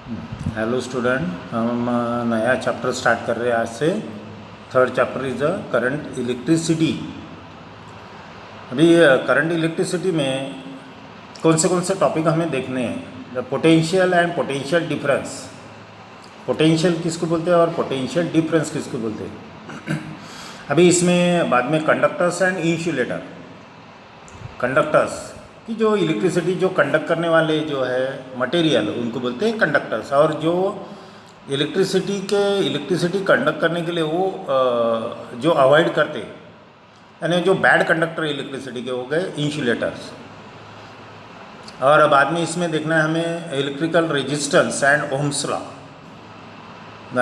Hello student, हम नया chapter start कर रहे हैं आज से। Third chapter is a current electricity. अभी करंट इलेक्ट्रिसिटी में कौन से टॉपिक हमें देखने हैं? The potential and potential difference. Potential किसको बोलते हैं और पोटेंशियल डिफरेंस किसको बोलते हैं? अभी इसमें बाद में कंडक्टर्स एंड इंसुलेटर। कंडक्टर्स कि जो इलेक्ट्रिसिटी जो कंडक्ट करने वाले जो है मटेरियल, उनको बोलते हैं कंडक्टर्स। और जो इलेक्ट्रिसिटी कंडक्ट करने के लिए वो जो अवॉइड करते, यानी जो बैड कंडक्टर इलेक्ट्रिसिटी के, हो गए इंसुलेटर्स। और बाद में इसमें देखना है हमें electrical resistance and Ohm's law.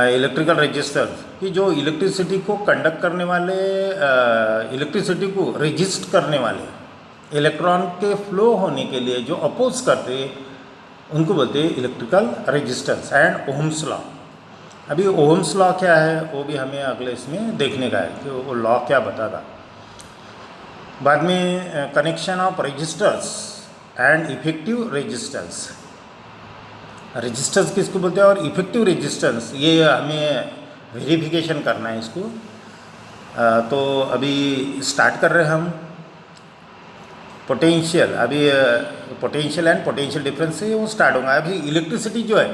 Electrical resistance कि जो इलेक्ट्रिसिटी को कंडक्ट करने वाले, इलेक्ट्रिसिटी को रेजिस्ट करने वाले, इलेक्ट्रॉन के फ्लो होने के लिए जो अपोज करते, उनको बोलते हैं electrical resistance and Ohm's law. अभी ओम्स लॉ क्या है वो भी हमें अगले इसमें देखने का है कि वो लॉ क्या बताता। बाद में connection of resistors and effective resistance. Resistance किसको बोलते हैं और इफेक्टिव रेजिस्टेंस, ये हमें वेरिफिकेशन करना है इसको। तो अभी स्टार्ट कर रहे हैं हम पोटेंशियल। अभी पोटेंशियल एंड पोटेंशियल डिफरेंस से वो स्टार्ट होगा। अभी इलेक्ट्रिसिटी जो है,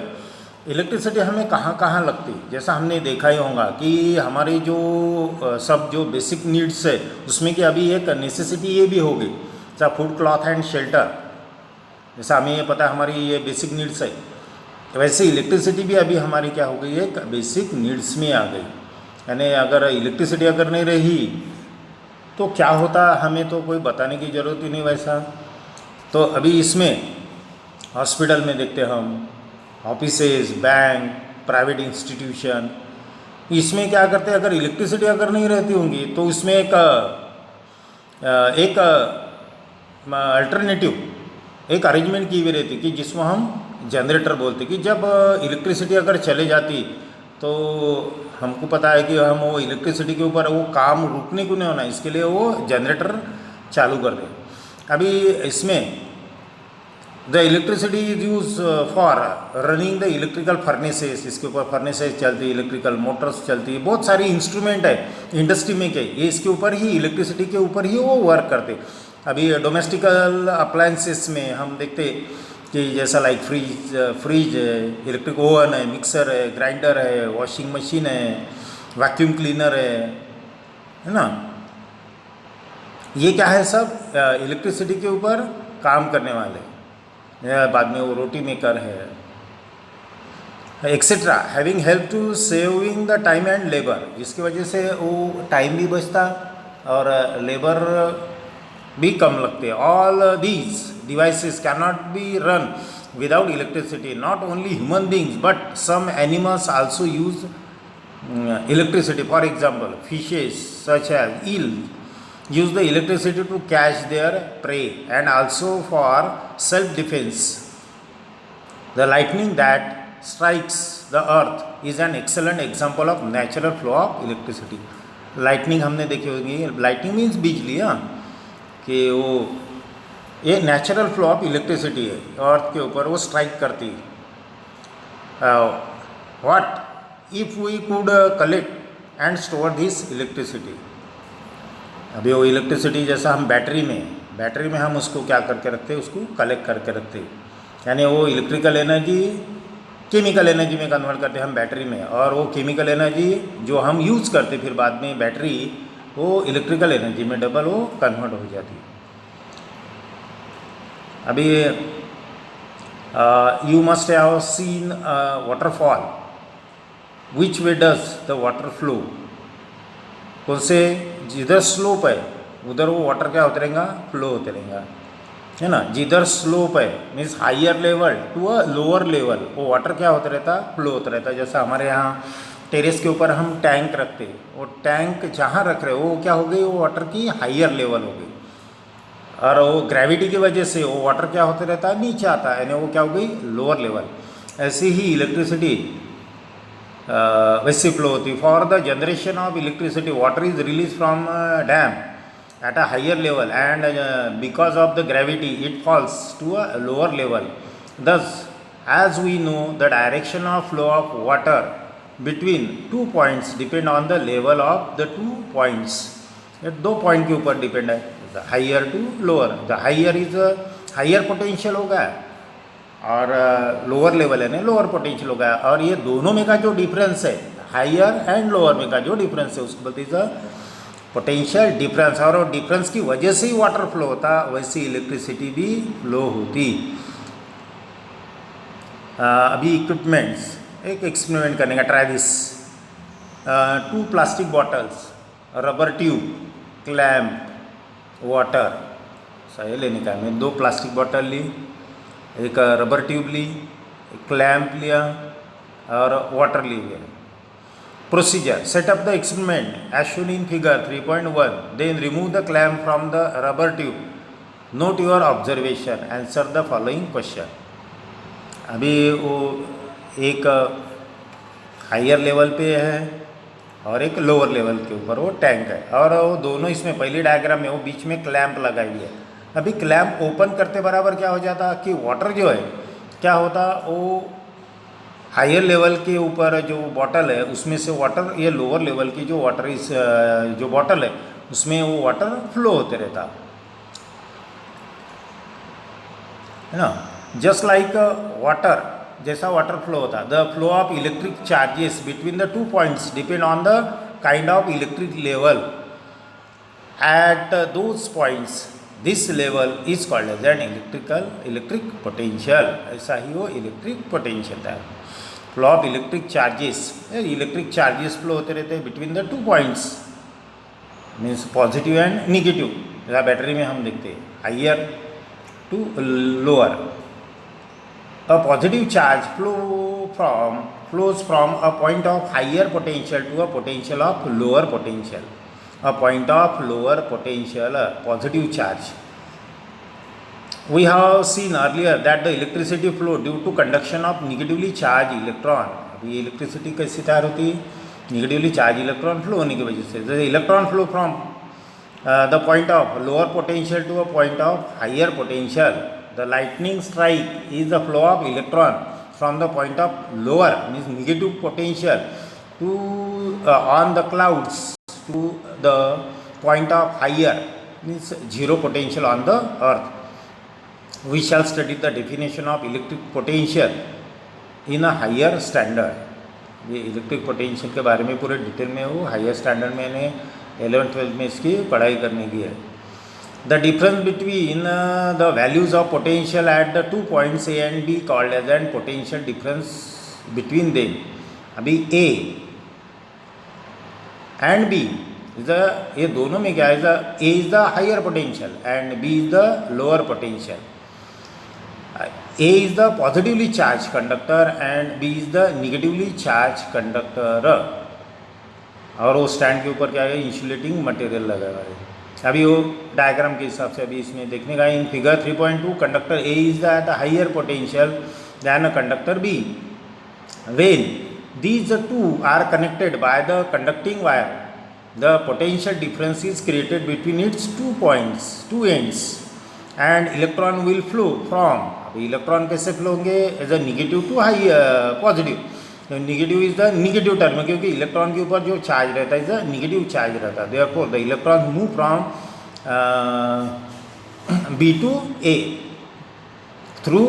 इलेक्ट्रिसिटी हमें कहाँ कहाँ लगती है, जैसा हमने देखा ही होगा कि हमारी जो सब जो बेसिक नीड्स है उसमें कि अभी एक नेसेसिटी ये भी हो गई, चाहे फूड, क्लॉथ एंड शेल्टर। जैसा हमें ये पता है हमारी ये बेसिक नीड्स है, वैसे इलेक्ट्रिसिटी भी अभी हमारी क्या हो गई है, एक बेसिक नीड्स में आ गई। यानी अगर इलेक्ट्रिसिटी अगर नहीं रही तो क्या होता हमें तो कोई बताने की ज़रूरत ही नहीं वैसा। तो अभी इसमें हॉस्पिटल में देखते हम, ऑफिसेज, बैंक, प्राइवेट इंस्टीट्यूशन, इसमें क्या करते हैं, अगर इलेक्ट्रिसिटी अगर नहीं रहती होंगी तो उसमें एक अल्टरनेटिव एक अरेंजमेंट की हुई रहती कि जिसमें हम जनरेटर बोलते कि जब इलेक्ट्रिसिटी अगर चले जाती तो हमको पता है कि हम वो इलेक्ट्रिसिटी के ऊपर वो काम रुकने को नहीं होना, इसके लिए वो जनरेटर चालू कर दें। अभी इसमें the electricity is use for running the electrical furnaces, इसके ऊपर फर्नेसेस चलती, इलेक्ट्रिकल मोटर्स चलती, बहुत सारी इंस्ट्रूमेंट है इंडस्ट्री में के, ये इसके ऊपर ही, इलेक्ट्रिसिटी के ऊपर ही वो वर्क करते। अभी डोमेस्टिकल अप्लायंसेस में हम देखते कि जैसा लाइक फ्रिज है, इलेक्ट्रिक ओवन है, मिक्सर है, ग्राइंडर है, वॉशिंग मशीन है, वैक्यूम क्लीनर है ना। ये क्या है, सब इलेक्ट्रिसिटी के ऊपर काम करने वाले। बाद में वो रोटी मेकर है, etcetera, having help to saving the time and labour, जिसकी वजह से वो टाइम भी बचता और लेबर भी कम लगते। All these devices cannot be run without electricity. Not only human beings but some animals also use electricity. For example, fishes such as eel use the electricity to catch their prey and also for self-defense. The lightning that strikes the earth is an excellent example of natural flow of electricity. Lightning हमने देखी होगी, lightning means बिजली, हाँ, कि वो ये natural flow of electricity है, अर्थ के ऊपर वो स्ट्राइक करती है। What if we could collect and store this electricity. अभी वो इलेक्ट्रिसिटी जैसा हम बैटरी में हम उसको क्या करके रखते हैं, उसको कलेक्ट करके रखते हैं, यानी वो इलेक्ट्रिकल एनर्जी केमिकल एनर्जी में कन्वर्ट करते हैं हम बैटरी में, और वो केमिकल एनर्जी जो हम यूज़ करते फिर बाद में बैटरी, वो इलेक्ट्रिकल एनर्जी में डबल वो कन्वर्ट हो जाती है। अभी you must have seen waterfall, which way does the water flow, कौन से, जिधर स्लोप है उधर वो वाटर क्या होते रहेगा, फ्लो होते रहेगा, है ना। जिधर स्लोप है means higher level to a lower level, वो वाटर क्या होता रहता, फ्लो होता रहता। जैसा हमारे यहाँ टेरेस के ऊपर हम टैंक रखते, वो टैंक जहाँ रख रहे वो क्या हो गई, वो वाटर की हाइयर लेवल हो गई, और वो ग्रेविटी की वजह से वो वाटर क्या होते रहता है, नीचे आता है, यानी वो क्या हो गई, लोअर लेवल। ऐसे ही इलेक्ट्रिसिटी वैसे फ्लो होती। For the generation of electricity water is release from dam at a higher level and because of the gravity it falls to a lower level, thus as we know the direction of flow of water between 2 points depend on the level of the 2 points. ये 2 point के ऊपर depend है, higher to lower. The higher is higher potential होगा और lower level है ना lower potential होगा. और ये दोनों में का जो डिफरेंस है, हाइयर एंड लोअर में का जो डिफरेंस है, उसको बोलते हैं पोटेंशियल डिफरेंस. और डिफरेंस की वजह से ही वाटर फ्लो होता, वैसे इलेक्ट्रिसिटी भी फ्लो होती. अभी इक्विपमेंट्स, एक एक्सपेरिमेंट करने का, try this. 2 plastic bottles, rubber tube, clamp, water. सही लेने का, मैं 2 प्लास्टिक बॉटल ली, एक रबर ट्यूब ली, एक क्लैम्प लिया और वाटर ली है. Procedure: set up the experiment as shown in figure 3.1. Then remove the clamp from the rubber tube. Note your observation. Answer the following question. अभी वो एक हायर लेवल पे है और एक लोअर लेवल के ऊपर वो टैंक है, और वो दोनों इसमें पहली डायग्राम में वो बीच में क्लैंप लगाई हुई है. अभी क्लैंप ओपन करते बराबर क्या हो जाता कि वाटर जो है क्या होता, वो हायर लेवल के ऊपर जो बॉटल है उसमें से वाटर, ये लोअर लेवल की जो वाटर इस जो बॉटल है उसमें वो वाटर फ्लो होते रहता है ना. जस्ट लाइक वाटर, जैसा वाटर फ्लो होता, the flow of electric charges between the 2 points depend on the kind of electric level at those points. This level is called as an electric potential. ऐसा ही वो electric potential था. Flow of electric charges flow होते रहते हैं between the 2 points, means positive and negative. जैसा battery में हम देखते हैं higher to lower. A positive charge flows from a point of higher potential to a potential of lower potential. A point of lower potential, a positive charge. We have seen earlier that the electricity flow due to conduction of negatively charged electron. अभी electricity कैसे तैयार होती है, negatively charge electron flow होने की वजह से. जैसे electron flow from the point of lower potential to a point of higher potential. The lightning strike is the flow of electron from the point of lower means negative potential to on the clouds to the point of higher means zero potential on the earth. We shall study the definition of electric potential in a higher standard. ये electric potential के बारे में पूरे detail में वो higher standard में मैंने 11th-12th में इसकी पढ़ाई करने की है. The difference between the values of potential at the 2 points A and B called as an potential difference between them. अभी ए एंड बी ये दोनों में क्या है, A is the higher potential and B is the lower potential. A is the positively charged conductor and B is the negatively charged conductor. और वो stand के ऊपर क्या है, इंसुलेटिंग मटेरियल लगा हुआ है. अभी वो डायग्राम के हिसाब से अभी इसमें देखने का, in figure 3.2 conductor A is at a higher potential than a conductor B. When these two are connected by the conducting wire, the potential difference is created between its 2 points, 2 ends, and electron will flow from. Electron कैसे flow होंगे, as a negative to high positive. Negative is the negative term, क्योंकि electron के ऊपर जो charge रहता है is a negative charge रहता है. Therefore the electron move from B to A through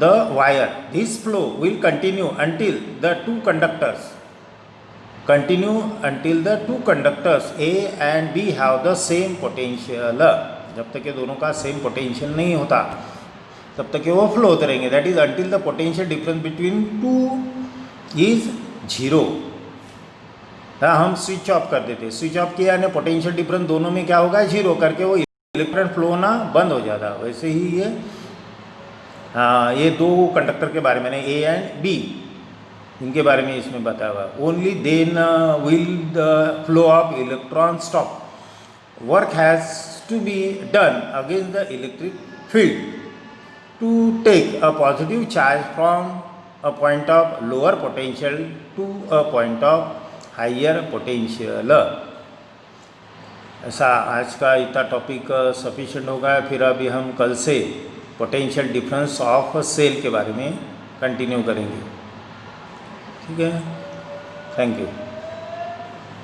the wire. This flow will continue until the two conductors A and B have the same potential. जब तक ये दोनों का same potential नहीं होता तब तक ये वो फ्लो होते रहेंगे. That is until the potential difference between 2 is 0. हम स्विच ऑफ कर देते, स्विच ऑफ किया ने पोटेंशियल डिफरेंस दोनों में क्या होगा, 0 करके वो इलेक्ट्रॉन फ्लो होना बंद हो जाता. वैसे ही ये 2 कंडक्टर के बारे में ए एंड बी, इनके बारे में इसमें बताया हुआ. Only then will the flow of electron stop. Work has to be done against the electric field to take a positive charge from a point of lower potential to a point of higher potential. ऐसा आज का इतना topic sufficient होगा. फिर अभी हम कल से पोटेंशियल डिफरेंस ऑफ सेल के बारे में कंटिन्यू करेंगे। ठीक है, थैंक यू।